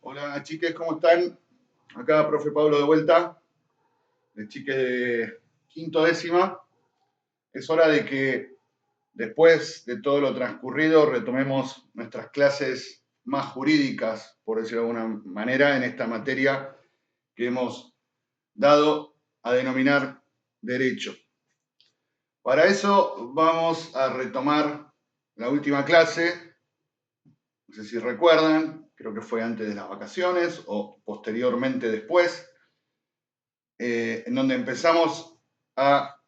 Hola chiques, ¿cómo están? Acá, profe Pablo de vuelta, de chiques de quinto décima. Es hora de que después de todo lo transcurrido retomemos nuestras clases más jurídicas, por decirlo de alguna manera, en esta materia que hemos dado a denominar derecho. Para eso vamos a retomar la última clase, no sé si recuerdan, creo que fue antes de las vacaciones o posteriormente después, en donde empezamos a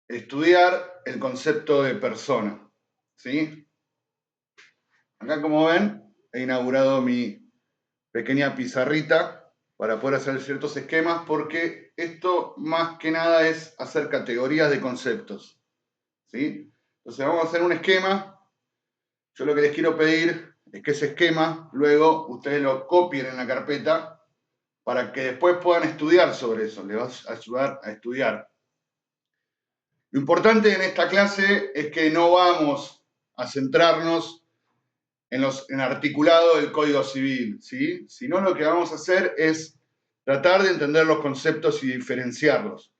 estudiar el concepto de persona. ¿Sí? Acá, como ven, he inaugurado mi pequeña pizarrita para poder hacer ciertos esquemas, porque esto más que nada es hacer categorías de conceptos. ¿Sí? Entonces vamos a hacer un esquema. Yo lo que les quiero pedir es que ese esquema luego ustedes lo copien en la carpeta para que después puedan estudiar sobre eso. Les va a ayudar a estudiar. Lo importante en esta clase es que no vamos a centrarnos en el articulado del Código Civil, ¿sí? Sino lo que vamos a hacer es tratar de entender los conceptos y diferenciarlos.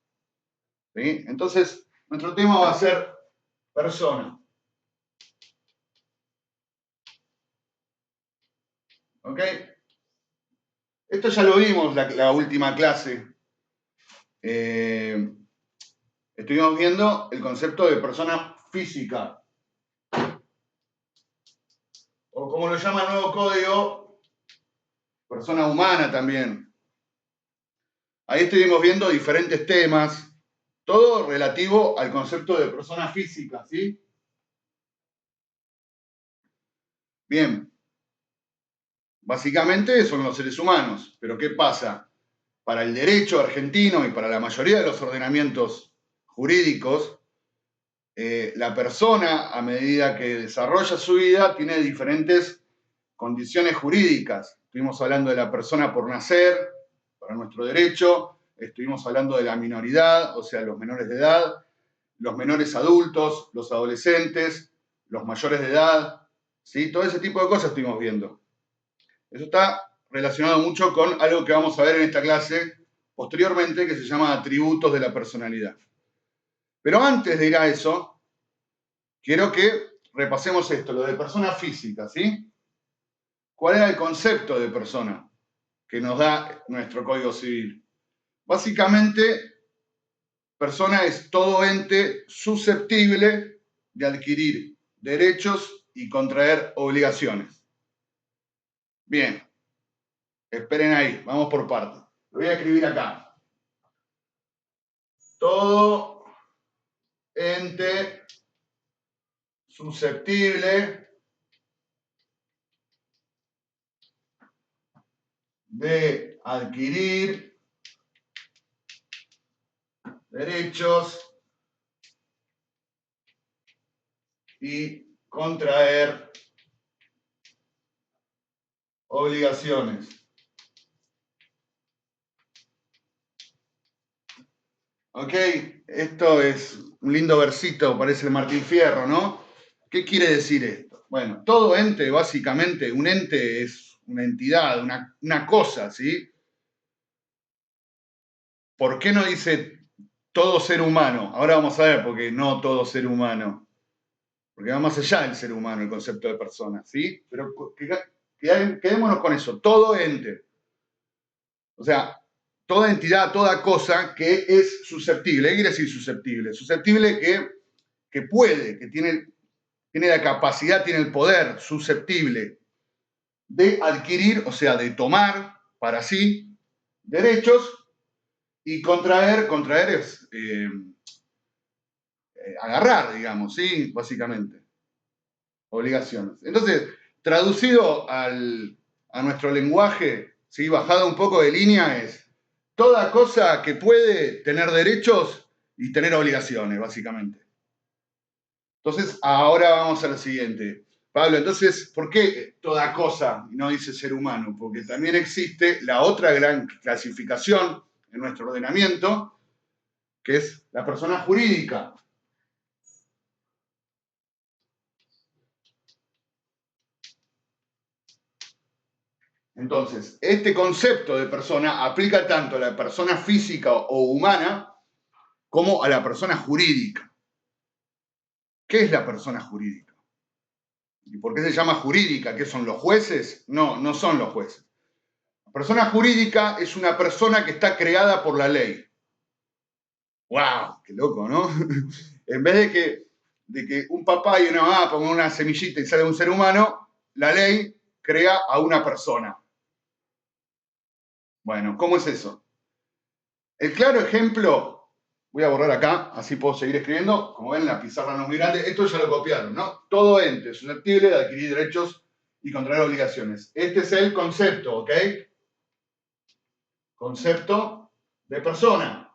¿Sí? Entonces, nuestro tema va a ser persona. ¿Ok? Esto ya lo vimos la última clase. Estuvimos viendo el concepto de persona física. O como lo llama el nuevo código, persona humana también. Ahí estuvimos viendo diferentes temas, todo relativo al concepto de persona física, ¿sí? Bien, básicamente son los seres humanos, pero ¿qué pasa? Para el derecho argentino y para la mayoría de los ordenamientos jurídicos, la persona, a medida que desarrolla su vida, tiene diferentes condiciones jurídicas. Estuvimos hablando de la persona por nacer, para nuestro derecho, estuvimos hablando de la minoridad, o sea, los menores de edad, los menores adultos, los adolescentes, los mayores de edad, ¿sí? Todo ese tipo de cosas estuvimos viendo. Eso está relacionado mucho con algo que vamos a ver en esta clase posteriormente, que se llama atributos de la personalidad. Pero antes de ir a eso, quiero que repasemos esto, lo de persona física, ¿sí? ¿Cuál era el concepto de persona que nos da nuestro Código Civil? Básicamente, persona es todo ente susceptible de adquirir derechos y contraer obligaciones. Bien, esperen ahí, vamos por partes. Lo voy a escribir acá. Todo ente susceptible de adquirir derechos y contraer obligaciones. Ok, esto es un lindo versito, parece el Martín Fierro, ¿no? ¿Qué quiere decir esto? Bueno, todo ente, básicamente, un ente es una entidad, una cosa, ¿sí? ¿Por qué no dice todo ser humano? Ahora vamos a ver por qué no todo ser humano. Porque va más allá del ser humano el concepto de persona, ¿sí? Pero quedémonos con eso, todo ente. O sea, toda entidad, toda cosa que es susceptible. ¿Qué quiere decir susceptible? Susceptible que puede, que tiene la capacidad, tiene el poder susceptible de adquirir, o sea, de tomar para sí derechos y contraer es agarrar, digamos, ¿sí? Básicamente, obligaciones. Entonces, traducido a nuestro lenguaje, ¿sí? Bajado un poco de línea, es toda cosa que puede tener derechos y tener obligaciones, básicamente. Entonces, ahora vamos a lo siguiente. Pablo, entonces, ¿por qué toda cosa y no dice ser humano? Porque también existe la otra gran clasificación en nuestro ordenamiento, que es la persona jurídica. Entonces, este concepto de persona aplica tanto a la persona física o humana como a la persona jurídica. ¿Qué es la persona jurídica? ¿Y por qué se llama jurídica? ¿Qué son los jueces? No, no son los jueces. La persona jurídica es una persona que está creada por la ley. ¡Wow! ¡Qué loco!, ¿no? En vez de que un papá y una mamá pongan una semillita y sale un ser humano, la ley crea a una persona. Bueno, ¿cómo es eso? El claro ejemplo, voy a borrar acá, así puedo seguir escribiendo. Como ven, la pizarra no es muy grande. Esto ya lo copiaron, ¿no? Todo ente susceptible de adquirir derechos y contraer obligaciones. Este es el concepto, ¿ok? Concepto de persona.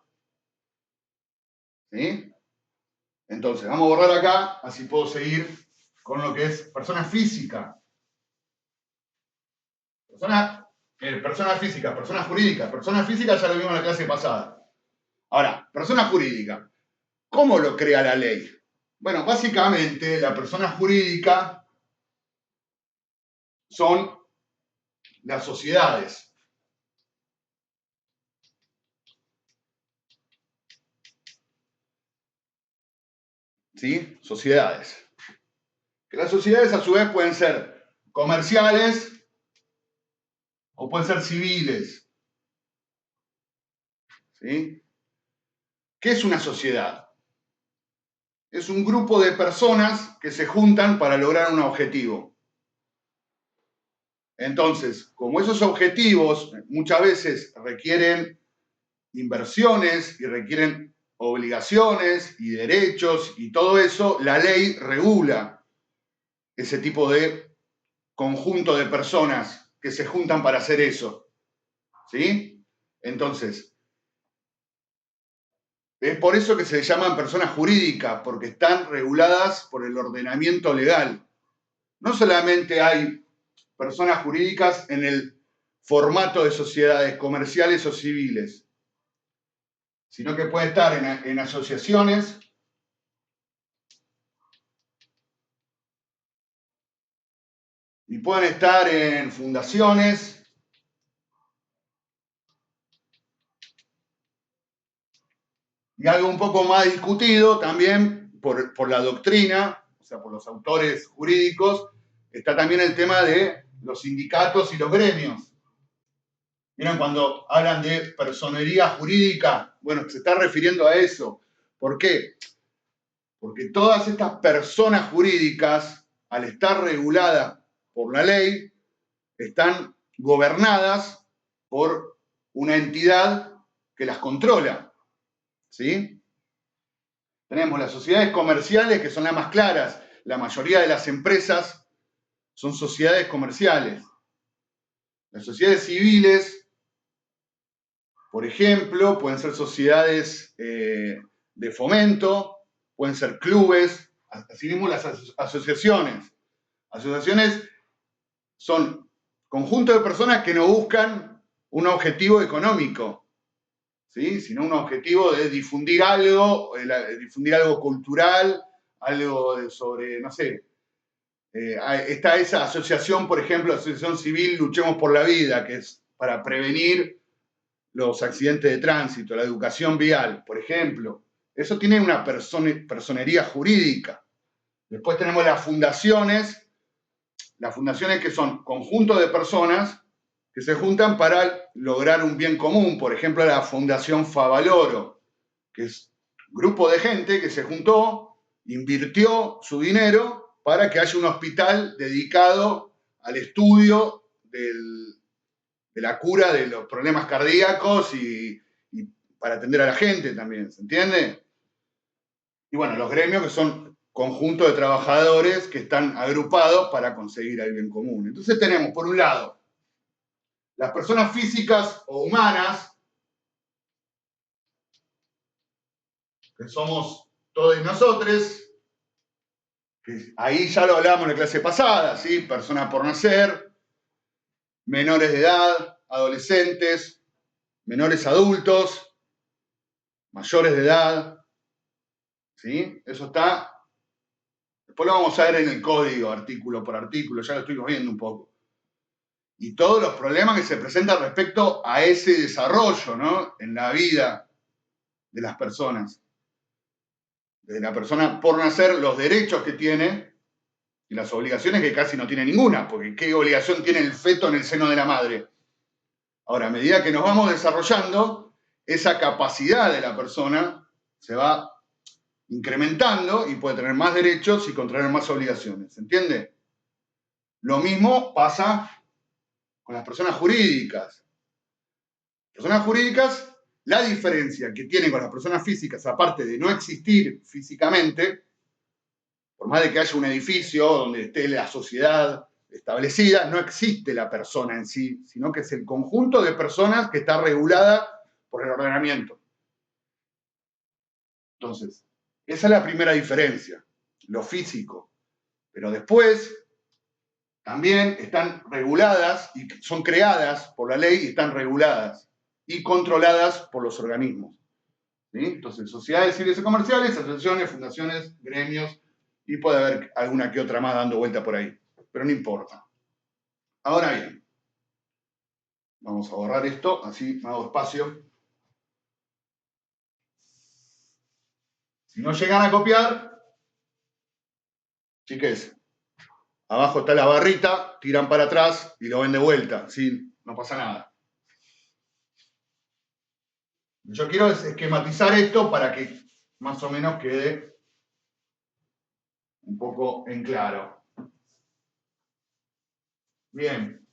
¿Sí? Entonces, vamos a borrar acá, así puedo seguir con lo que es persona física. Persona física, persona jurídica. Persona física ya lo vimos en la clase pasada. Ahora, persona jurídica. ¿Cómo lo crea la ley? Bueno, básicamente la persona jurídica son las sociedades. ¿Sí? Sociedades. Que las sociedades a su vez pueden ser comerciales o pueden ser civiles. ¿Sí? ¿Qué es una sociedad? Es un grupo de personas que se juntan para lograr un objetivo. Entonces, como esos objetivos muchas veces requieren inversiones y requieren obligaciones y derechos y todo eso, la ley regula ese tipo de conjunto de personas que se juntan para hacer eso. ¿Sí? Entonces, es por eso que se llaman personas jurídicas, porque están reguladas por el ordenamiento legal. No solamente hay personas jurídicas en el formato de sociedades comerciales o civiles, sino que puede estar en asociaciones, y pueden estar en fundaciones, y algo un poco más discutido también por la doctrina, o sea, por los autores jurídicos, está también el tema de los sindicatos y los gremios. Miren, cuando hablan de personería jurídica, bueno, se está refiriendo a eso. ¿Por qué? Porque todas estas personas jurídicas, al estar reguladas por la ley, están gobernadas por una entidad que las controla. ¿Sí? Tenemos las sociedades comerciales, que son las más claras. La mayoría de las empresas son sociedades comerciales. Las sociedades civiles, por ejemplo, pueden ser sociedades de fomento, pueden ser clubes, así mismo las asociaciones. Asociaciones son conjuntos de personas que no buscan un objetivo económico, ¿sí? Sino un objetivo de difundir algo cultural, algo sobre, no sé. Está esa asociación, por ejemplo, Asociación Civil Luchemos por la Vida, que es para prevenir los accidentes de tránsito, la educación vial, por ejemplo. Eso tiene una personería jurídica. Después tenemos las fundaciones que son conjuntos de personas que se juntan para lograr un bien común. Por ejemplo, la Fundación Favaloro, que es un grupo de gente que se juntó, invirtió su dinero para que haya un hospital dedicado al estudio de la cura de los problemas cardíacos y para atender a la gente también, ¿se entiende? Y bueno, los gremios que son conjuntos de trabajadores que están agrupados para conseguir el bien común. Entonces tenemos, por un lado, las personas físicas o humanas, que somos todos nosotros, que ahí ya lo hablamos en la clase pasada, ¿sí? Personas por nacer, menores de edad, adolescentes, menores adultos, mayores de edad, ¿sí? Eso está. Después lo vamos a ver en el código, artículo por artículo, ya lo estuvimos viendo un poco. y todos los problemas que se presentan respecto a ese desarrollo, ¿no?, en la vida de las personas. De la persona por nacer, los derechos que tiene y las obligaciones que casi no tiene ninguna, porque ¿qué obligación tiene el feto en el seno de la madre? Ahora, a medida que nos vamos desarrollando, esa capacidad de la persona se va incrementando y puede tener más derechos y contraer más obligaciones. ¿Se entiende? Lo mismo pasa con las personas jurídicas. Personas jurídicas, la diferencia que tienen con las personas físicas, aparte de no existir físicamente, por más de que haya un edificio donde esté la sociedad establecida, no existe la persona en sí, sino que es el conjunto de personas que está regulada por el ordenamiento. Entonces, esa es la primera diferencia, lo físico. Pero después también están reguladas y son creadas por la ley y están reguladas y controladas por los organismos. ¿Sí? Entonces, sociedades civiles y comerciales, asociaciones, fundaciones, gremios, y puede haber alguna que otra más dando vuelta por ahí, pero no importa. Ahora bien, vamos a borrar esto, así me hago espacio. Si no llegan a copiar, chiques, abajo está la barrita, tiran para atrás y lo ven de vuelta, ¿sí? No pasa nada. Yo quiero esquematizar esto para que más o menos quede un poco en claro. Bien,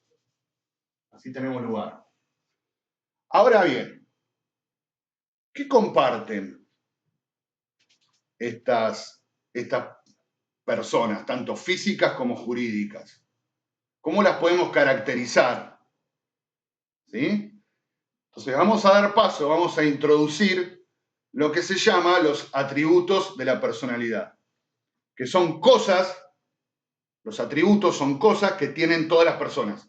así tenemos lugar. Ahora bien, ¿qué comparten estas personas, tanto físicas como jurídicas? ¿Cómo las podemos caracterizar? ¿Sí? Entonces vamos a dar paso, vamos a introducir lo que se llama los atributos de la personalidad, que son cosas, los atributos son cosas que tienen todas las personas.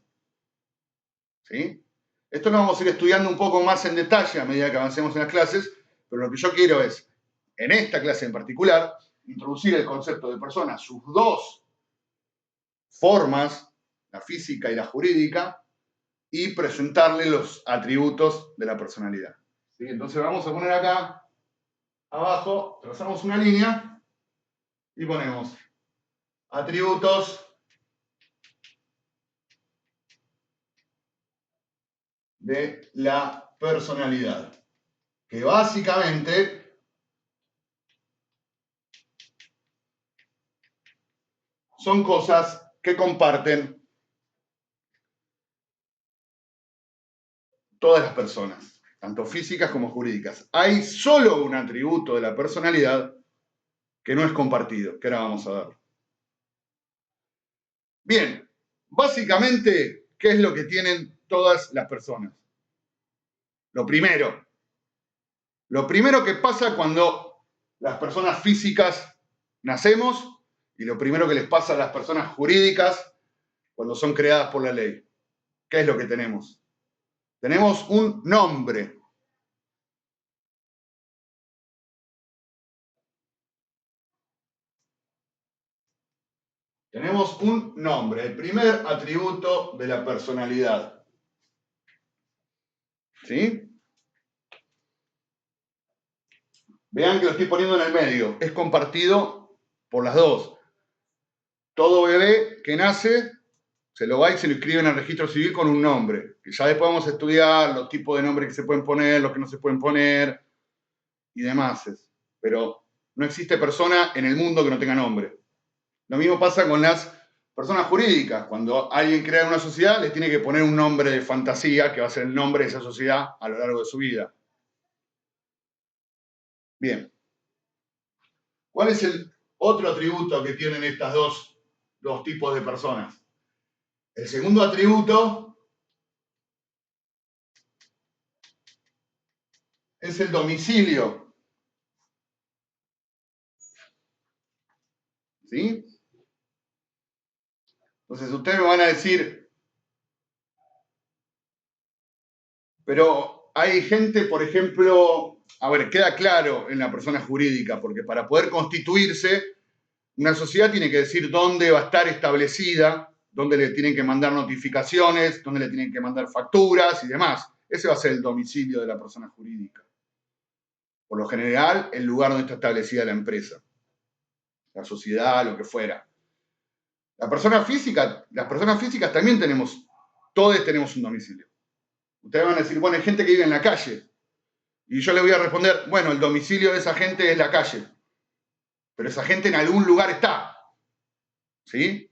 ¿Sí? Esto lo vamos a ir estudiando un poco más en detalle a medida que avancemos en las clases, pero lo que yo quiero es, en esta clase en particular, introducir el concepto de persona, sus dos formas, la física y la jurídica, y presentarle los atributos de la personalidad. ¿Sí? Entonces vamos a poner acá, abajo, trazamos una línea y ponemos atributos de la personalidad, que básicamente son cosas que comparten todas las personas, tanto físicas como jurídicas. Hay solo un atributo de la personalidad que no es compartido, que ahora vamos a ver. Bien, básicamente, ¿qué es lo que tienen todas las personas? Lo primero que pasa cuando las personas físicas nacemos y lo primero que les pasa a las personas jurídicas cuando son creadas por la ley. ¿Qué es lo que tenemos? Tenemos un nombre. Tenemos un nombre, el primer atributo de la personalidad. ¿Sí? Vean que lo estoy poniendo en el medio. Es compartido por las dos. Todo bebé que nace se lo va y se lo inscribe en el registro civil con un nombre. Que ya después vamos a estudiar los tipos de nombres que se pueden poner, los que no se pueden poner y demás. Pero no existe persona en el mundo que no tenga nombre. Lo mismo pasa con las personas jurídicas. Cuando alguien crea una sociedad, le tiene que poner un nombre de fantasía que va a ser el nombre de esa sociedad a lo largo de su vida. Bien. ¿Cuál es el otro atributo que tienen estas dos tipos de personas? El segundo atributo es el domicilio. ¿Sí? Entonces ustedes me van a decir, pero hay gente, por ejemplo, a ver, queda claro en la persona jurídica, porque para poder constituirse, una sociedad tiene que decir dónde va a estar establecida, dónde le tienen que mandar notificaciones, dónde le tienen que mandar facturas y demás. Ese va a ser el domicilio de la persona jurídica. Por lo general, el lugar donde está establecida la empresa, la sociedad, lo que fuera. Las personas físicas también todos tenemos un domicilio. Ustedes van a decir, bueno, hay gente que vive en la calle. Y yo le voy a responder, bueno, el domicilio de esa gente es la calle. Pero esa gente en algún lugar está. ¿Sí?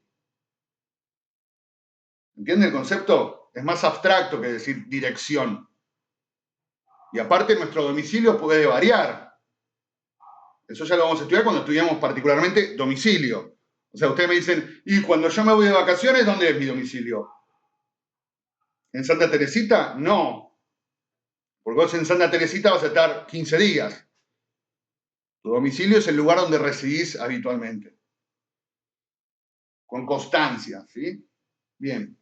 ¿Entiende el concepto? Es más abstracto que decir dirección. Y aparte, nuestro domicilio puede variar. Eso ya lo vamos a estudiar cuando estudiamos particularmente domicilio. O sea, ustedes me dicen, y cuando yo me voy de vacaciones, ¿dónde es mi domicilio? ¿En Santa Teresita? No. Porque vos en Santa Teresita vas a estar 15 días. Tu domicilio es el lugar donde residís habitualmente. Con constancia, ¿sí? Bien.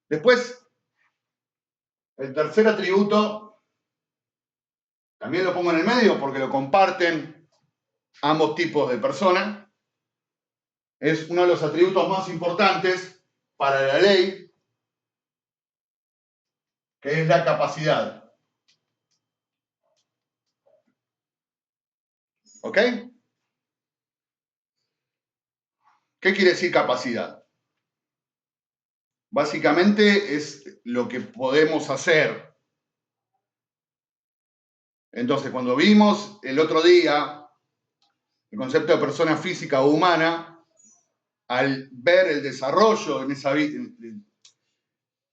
Después, el tercer atributo, también lo pongo en el medio porque lo comparten ambos tipos de personas. Es uno de los atributos más importantes para la ley, que es la capacidad. ¿Ok? ¿Qué quiere decir capacidad? Básicamente es lo que podemos hacer. Entonces, cuando vimos el otro día el concepto de persona física o humana, al ver el desarrollo en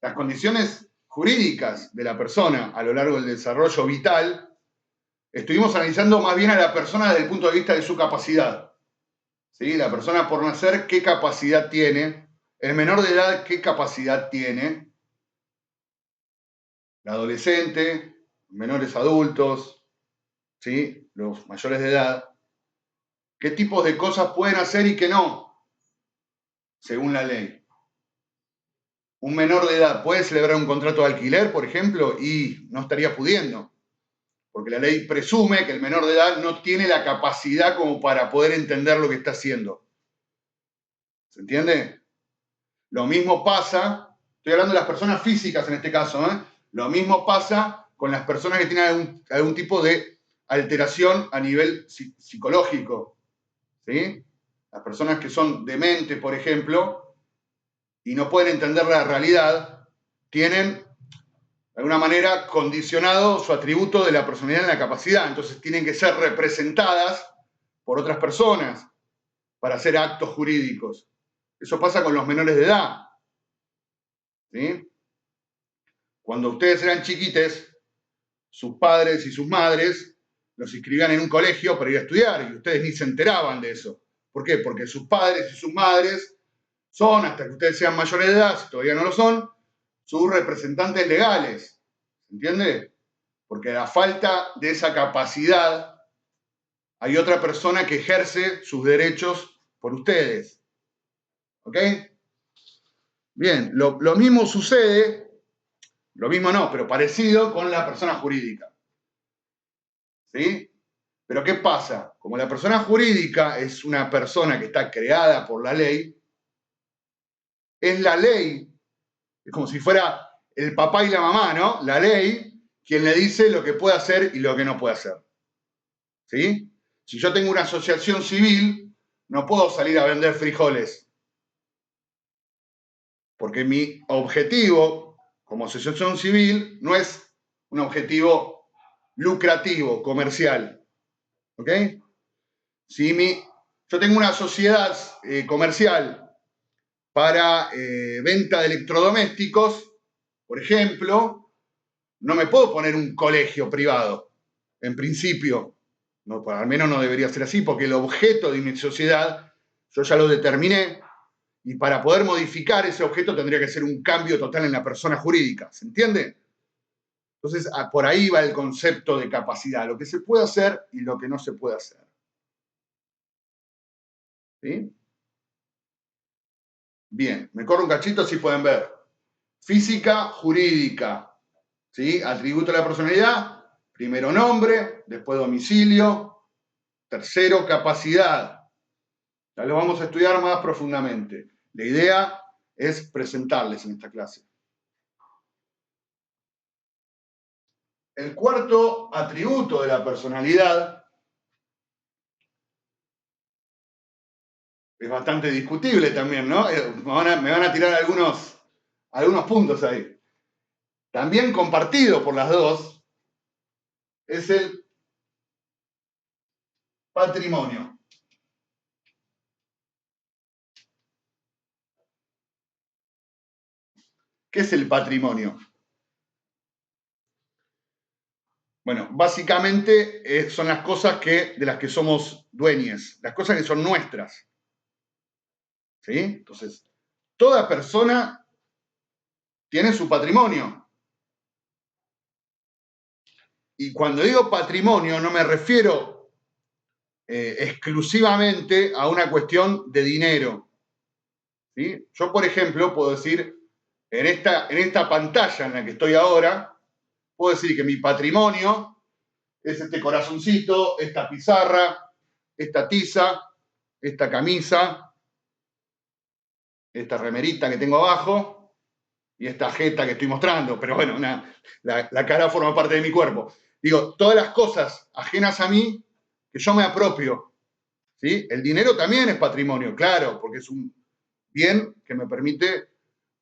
las condiciones jurídicas de la persona a lo largo del desarrollo vital, estuvimos analizando más bien a la persona desde el punto de vista de su capacidad. ¿Sí? La persona por nacer, ¿qué capacidad tiene? El menor de edad, ¿qué capacidad tiene? El adolescente, menores adultos, ¿sí? Los mayores de edad, ¿qué tipos de cosas pueden hacer y qué no? Según la ley. Un menor de edad puede celebrar un contrato de alquiler, por ejemplo, y no estaría pudiendo, porque la ley presume que el menor de edad no tiene la capacidad como para poder entender lo que está haciendo. ¿Se entiende? Lo mismo pasa, estoy hablando de las personas físicas en este caso, ¿eh? Lo mismo pasa con las personas que tienen algún tipo de alteración a nivel psicológico, ¿sí? Las personas que son dementes, por ejemplo, y no pueden entender la realidad, tienen de alguna manera condicionado su atributo de la personalidad en la capacidad. Entonces tienen que ser representadas por otras personas para hacer actos jurídicos. Eso pasa con los menores de edad. ¿Sí? Cuando ustedes eran chiquites, sus padres y sus madres los inscribían en un colegio para ir a estudiar y ustedes ni se enteraban de eso. ¿Por qué? Porque sus padres y sus madres son, hasta que ustedes sean mayores de edad, si todavía no lo son, sus representantes legales. ¿Entiende? Porque a la falta de esa capacidad, hay otra persona que ejerce sus derechos por ustedes. ¿Ok? Bien, lo mismo sucede, lo mismo no, pero parecido con la persona jurídica. ¿Sí? Pero ¿qué pasa? Como la persona jurídica es una persona que está creada por la ley, es la ley, es como si fuera el papá y la mamá, ¿no? La ley quien le dice lo que puede hacer y lo que no puede hacer. ¿Sí? Si yo tengo una asociación civil, no puedo salir a vender frijoles. Porque mi objetivo como asociación civil no es un objetivo lucrativo, comercial. ¿Ok? Si yo tengo una sociedad comercial para venta de electrodomésticos, por ejemplo, no me puedo poner un colegio privado, en principio. No, al menos no debería ser así, porque el objeto de mi sociedad yo ya lo determiné, y para poder modificar ese objeto tendría que ser un cambio total en la persona jurídica. ¿Se entiende? Entonces, por ahí va el concepto de capacidad, lo que se puede hacer y lo que no se puede hacer. ¿Sí? Bien, me corro un cachito, así pueden ver. Física, jurídica. ¿Sí? Atributo de la personalidad. Primero nombre, después domicilio. Tercero, capacidad. Ya lo vamos a estudiar más profundamente. La idea es presentarles en esta clase. El cuarto atributo de la personalidad es bastante discutible también, ¿no? Me van a tirar algunos puntos ahí. También compartido por las dos, es el patrimonio. ¿Qué es el patrimonio? Bueno, básicamente son las cosas de las que somos dueños, las cosas que son nuestras. ¿Sí? Entonces, toda persona tiene su patrimonio. Y cuando digo patrimonio no me refiero exclusivamente a una cuestión de dinero. ¿Sí? Yo, por ejemplo, puedo decir, en esta pantalla en la que estoy ahora, puedo decir que mi patrimonio es este corazoncito, esta pizarra, esta tiza, esta camisa, esta remerita que tengo abajo y esta jeta que estoy mostrando. Pero bueno, la cara forma parte de mi cuerpo. Digo, todas las cosas ajenas a mí que yo me apropio. ¿Sí? El dinero también es patrimonio, claro, porque es un bien que me permite,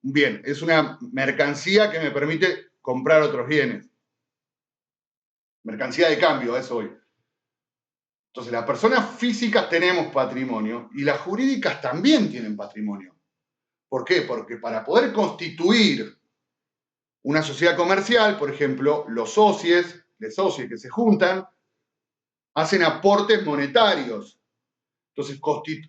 un bien, es una mercancía que me permite comprar otros bienes. Mercancía de cambio, a eso voy. Entonces, las personas físicas tenemos patrimonio y las jurídicas también tienen patrimonio. ¿Por qué? Porque para poder constituir una sociedad comercial, por ejemplo, los socios que se juntan, hacen aportes monetarios. Entonces,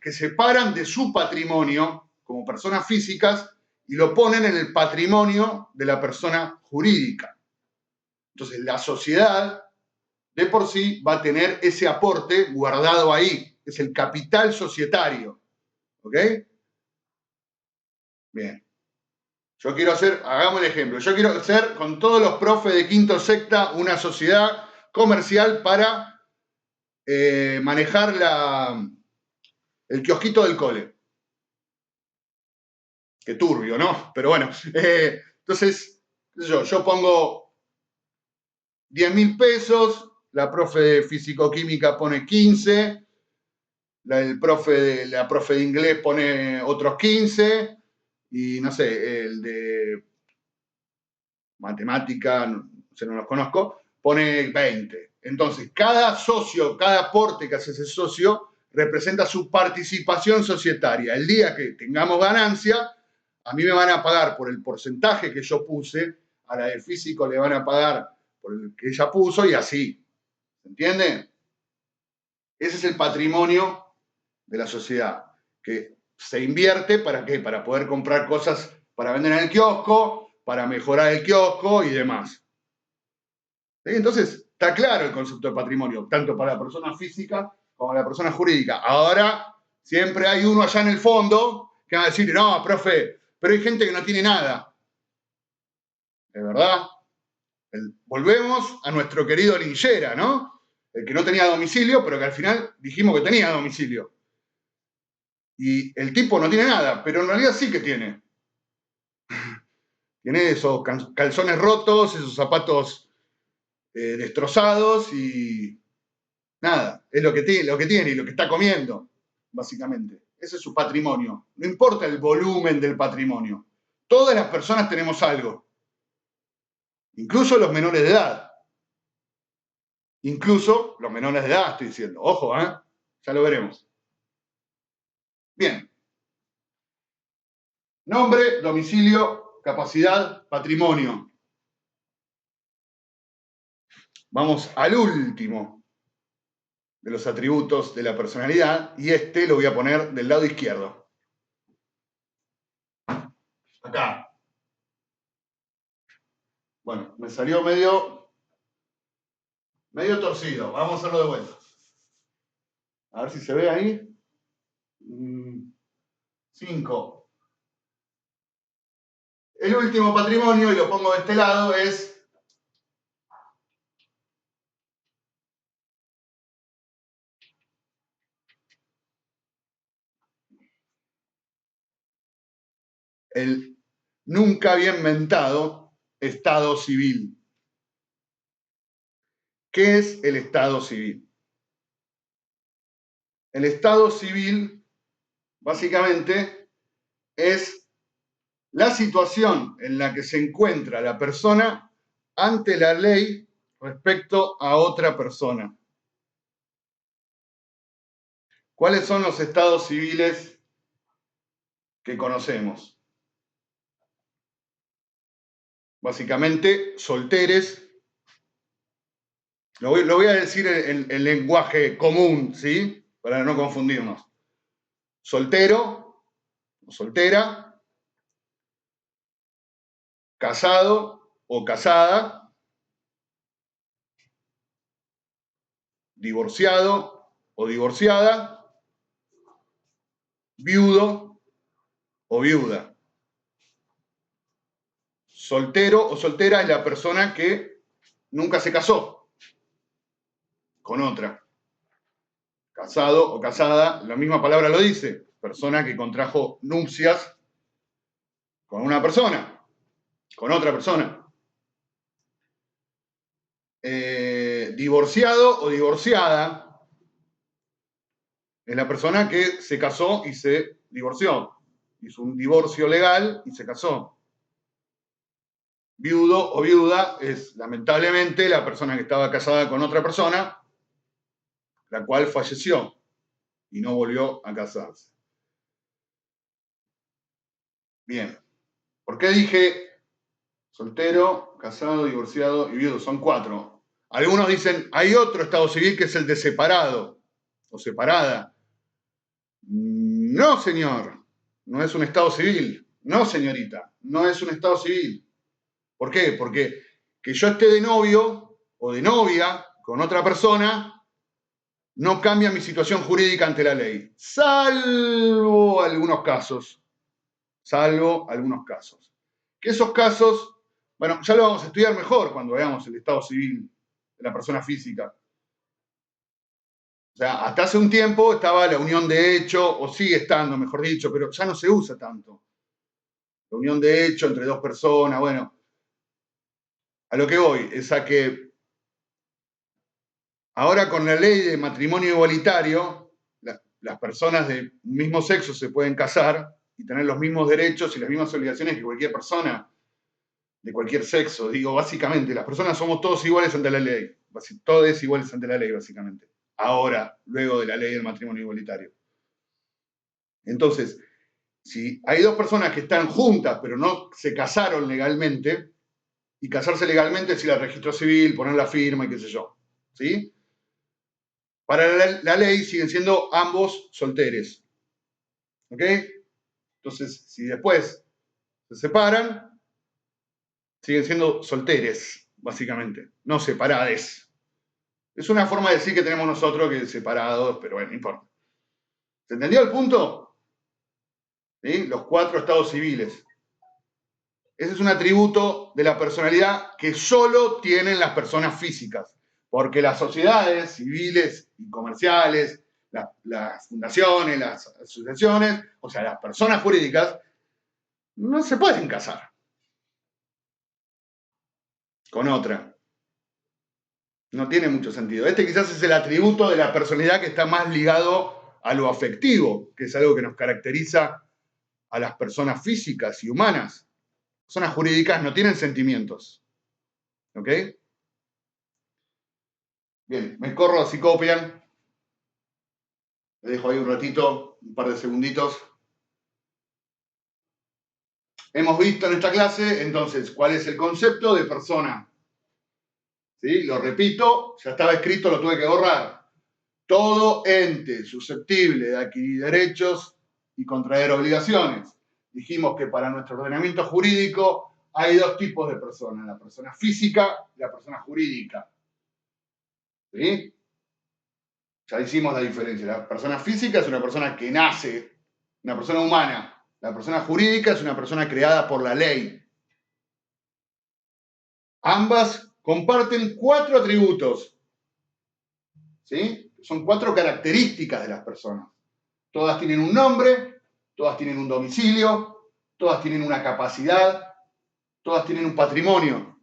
que separan de su patrimonio como personas físicas y lo ponen en el patrimonio de la persona jurídica. Entonces, la sociedad de por sí va a tener ese aporte guardado ahí. Es el capital societario. ¿Ok? Bien. Yo quiero hacer, hagamos el ejemplo, yo quiero hacer con todos los profes de quinto secta una sociedad comercial para manejar el kiosquito del cole. Qué turbio, ¿no? Pero bueno, entonces, yo pongo 10.000 pesos, la profe de físico-química pone 15, la profe de inglés pone otros 15, y no sé, el de matemática, no sé, no los conozco, pone 20. Entonces, cada socio, cada aporte que hace ese socio, representa su participación societaria. El día que tengamos ganancia, a mí me van a pagar por el porcentaje que yo puse, a la del físico le van a pagar por el que ella puso y así. ¿Se entiende? Ese es el patrimonio de la sociedad, que se invierte ¿para qué? Para poder comprar cosas para vender en el kiosco, para mejorar el kiosco y demás. ¿Sí? Entonces, está claro el concepto de patrimonio, tanto para la persona física como para la persona jurídica. Ahora, siempre hay uno allá en el fondo que va a decir, no, profe, pero hay gente que no tiene nada. ¿Es verdad? Volvemos a nuestro querido Linchera, ¿no? El que no tenía domicilio, pero que al final dijimos que tenía domicilio. Y el tipo no tiene nada, pero en realidad sí que tiene. Tiene esos calzones rotos, esos zapatos destrozados y nada, es lo que tiene y lo que está comiendo, básicamente. Ese es su patrimonio. No importa el volumen del patrimonio. Todas las personas tenemos algo. Incluso los menores de edad. Incluso los menores de edad, estoy diciendo. Ojo, ya lo veremos. Bien. Nombre, domicilio, capacidad, patrimonio. Vamos al último de los atributos de la personalidad y este lo voy a poner del lado izquierdo. Acá. Bueno, me salió medio torcido. Vamos a hacerlo de vuelta. A ver si se ve ahí. 5. El último patrimonio, y lo pongo de este lado, es el nunca bien mentado Estado civil. ¿Qué es el Estado civil? El Estado civil, básicamente, es la situación en la que se encuentra la persona ante la ley respecto a otra persona. ¿Cuáles son los estados civiles que conocemos? Básicamente, solteres. Lo voy a decir en lenguaje común, ¿sí? Para no confundirnos. Soltero o soltera, casado o casada, divorciado o divorciada, viudo o viuda. Soltero o soltera es la persona que nunca se casó con otra. Casado o casada, la misma palabra lo dice, persona que contrajo nupcias con una persona, con otra persona. Divorciado o divorciada es la persona que se casó y se divorció. Hizo un divorcio legal y se casó. Viudo o viuda es, lamentablemente, la persona que estaba casada con otra persona, la cual falleció y no volvió a casarse. Bien. ¿Por qué dije soltero, casado, divorciado y viudo? Son 4. Algunos dicen, hay otro estado civil que es el de separado o separada. No, señor, no es un estado civil. No, señorita, no es un estado civil. ¿Por qué? Porque que yo esté de novio o de novia con otra persona no cambia mi situación jurídica ante la ley, salvo algunos casos. Salvo algunos casos. Que esos casos, bueno, ya lo vamos a estudiar mejor cuando veamos el estado civil de la persona física. O sea, hasta hace un tiempo estaba la unión de hecho, o sigue estando, mejor dicho, pero ya no se usa tanto. La unión de hecho entre dos personas, bueno. A lo que voy es a que ahora con la ley de matrimonio igualitario, las personas de mismo sexo se pueden casar y tener los mismos derechos y las mismas obligaciones que cualquier persona de cualquier sexo. Digo, básicamente, las personas somos todos iguales ante la ley. Todos iguales ante la ley, básicamente. Ahora, luego de la ley del matrimonio igualitario. Entonces, si hay dos personas que están juntas, pero no se casaron legalmente, y casarse legalmente es ir al registro civil, poner la firma y qué sé yo. ¿Sí? Para la ley siguen siendo ambos solteres. ¿Ok? Entonces, si después se separan, siguen siendo solteres, básicamente, no separades. Es una forma de decir que tenemos nosotros que separados, pero bueno, no importa. ¿Se entendió el punto? ¿Sí? Los 4 estados civiles. Ese es un atributo de la personalidad que solo tienen las personas físicas, porque las sociedades civiles y comerciales, las fundaciones, las asociaciones, o sea, las personas jurídicas, no se pueden casar con otra. No tiene mucho sentido. Este quizás es el atributo de la personalidad que está más ligado a lo afectivo, que es algo que nos caracteriza a las personas físicas y humanas. Personas jurídicas no tienen sentimientos. ¿Ok? Bien, me corro si copian. Le dejo ahí un ratito, un par de segunditos. Hemos visto en esta clase, entonces, cuál es el concepto de persona. ¿Sí? Lo repito, ya estaba escrito, lo tuve que borrar. Todo ente susceptible de adquirir derechos y contraer obligaciones. Dijimos que para nuestro ordenamiento jurídico hay 2 tipos de personas, la persona física y la persona jurídica. ¿Sí? Ya hicimos la diferencia. La persona física es una persona que nace, una persona humana. La persona jurídica es una persona creada por la ley. Ambas comparten 4 atributos. ¿Sí? Son 4 características de las personas. Todas tienen un nombre, todas tienen un domicilio, todas tienen una capacidad, todas tienen un patrimonio.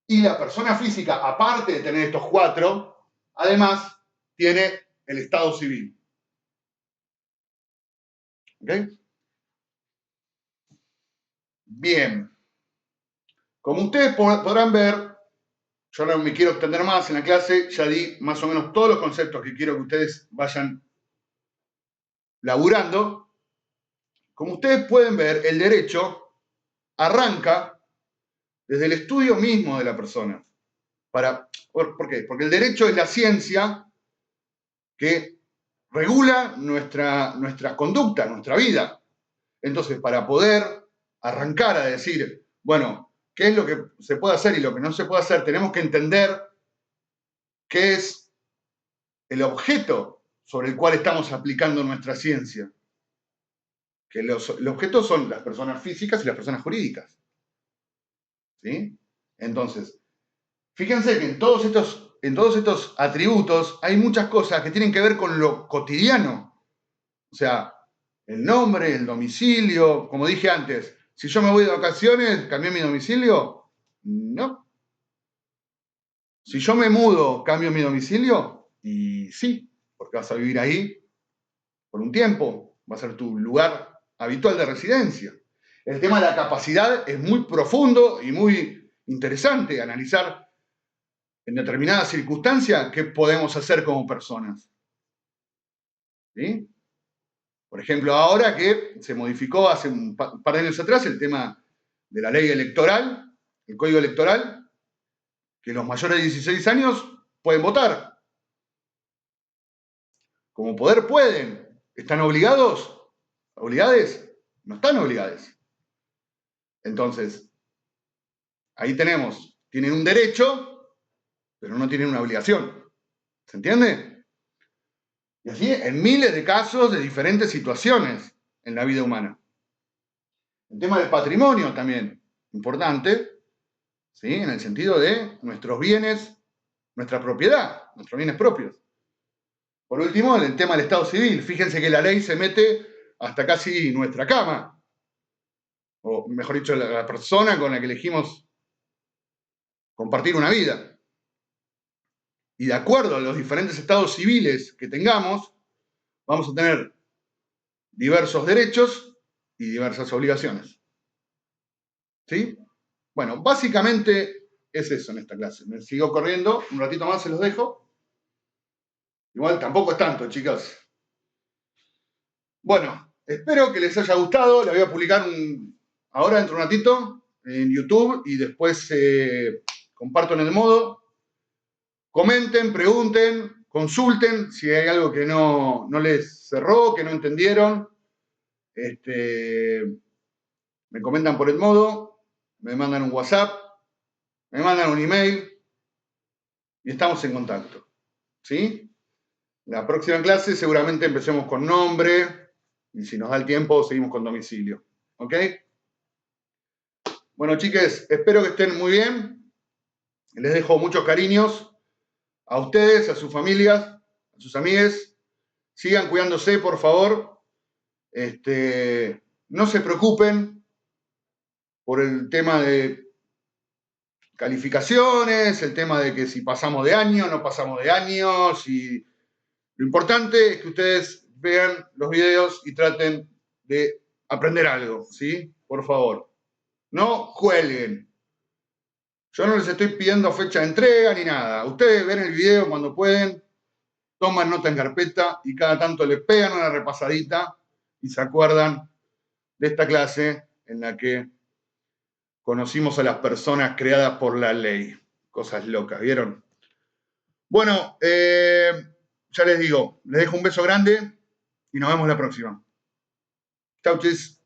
Y la persona física, aparte de tener estos 4, además tiene el estado civil. ¿Ok? Bien. Como ustedes podrán ver, yo no me quiero extender más en la clase, ya di más o menos todos los conceptos que quiero que ustedes vayan laburando. Como ustedes pueden ver, el derecho arranca desde el estudio mismo de la persona. ¿Por qué? Porque el derecho es la ciencia que regula nuestra conducta, nuestra vida. Entonces, para poder arrancar a decir, bueno, qué es lo que se puede hacer y lo que no se puede hacer, tenemos que entender qué es el objeto sobre el cual estamos aplicando nuestra ciencia. Que el objeto son las personas físicas y las personas jurídicas. ¿Sí? Entonces, fíjense que en todos estos atributos hay muchas cosas que tienen que ver con lo cotidiano. O sea, el nombre, el domicilio, como dije antes, si yo me voy de vacaciones, ¿cambié mi domicilio? No. Si yo me mudo, ¿cambio mi domicilio? Y sí, porque vas a vivir ahí por un tiempo, va a ser tu lugar habitual de residencia. El tema de la capacidad es muy profundo y muy interesante, analizar en determinadas circunstancias qué podemos hacer como personas. ¿Sí? Por ejemplo, ahora que se modificó hace un par de años atrás el tema de la ley electoral, el código electoral, que los mayores de 16 años pueden votar. Como poder pueden. ¿Están obligados? ¿Obligados? No están obligados. Entonces, ahí tienen un derecho, pero no tienen una obligación. ¿Se entiende? Y así en miles de casos de diferentes situaciones en la vida humana. El tema del patrimonio también, importante, ¿sí? En el sentido de nuestros bienes, nuestra propiedad, nuestros bienes propios. Por último, en el tema del Estado civil, fíjense que la ley se mete hasta casi nuestra cama, o mejor dicho, la persona con la que elegimos compartir una vida. Y de acuerdo a los diferentes estados civiles que tengamos, vamos a tener diversos derechos y diversas obligaciones. ¿Sí? Bueno, básicamente es eso en esta clase. Me sigo corriendo, un ratito más se los dejo. Igual tampoco es tanto, chicas. Bueno, espero que les haya gustado. La voy a publicar ahora dentro de un ratito en YouTube y después comparto en el modo. Comenten, pregunten, consulten si hay algo que no les cerró, que no entendieron. Me comentan por el modo, me mandan un WhatsApp, me mandan un email y estamos en contacto. ¿Sí? La próxima clase seguramente empecemos con nombre y si nos da el tiempo seguimos con domicilio. ¿Ok? Bueno, chiques, espero que estén muy bien. Les dejo muchos cariños a ustedes, a sus familias, a sus amigues. Sigan cuidándose, por favor. No se preocupen por el tema de calificaciones, el tema de que si pasamos de año, no pasamos de año. Lo importante es que ustedes vean los videos y traten de aprender algo, ¿sí? Por favor. No cuelguen. Yo no les estoy pidiendo fecha de entrega ni nada. Ustedes ven el video cuando pueden, toman nota en carpeta y cada tanto les pegan una repasadita y se acuerdan de esta clase en la que conocimos a las personas creadas por la ley. Cosas locas, ¿vieron? Bueno, ya les digo, les dejo un beso grande y nos vemos la próxima. Chau, chis.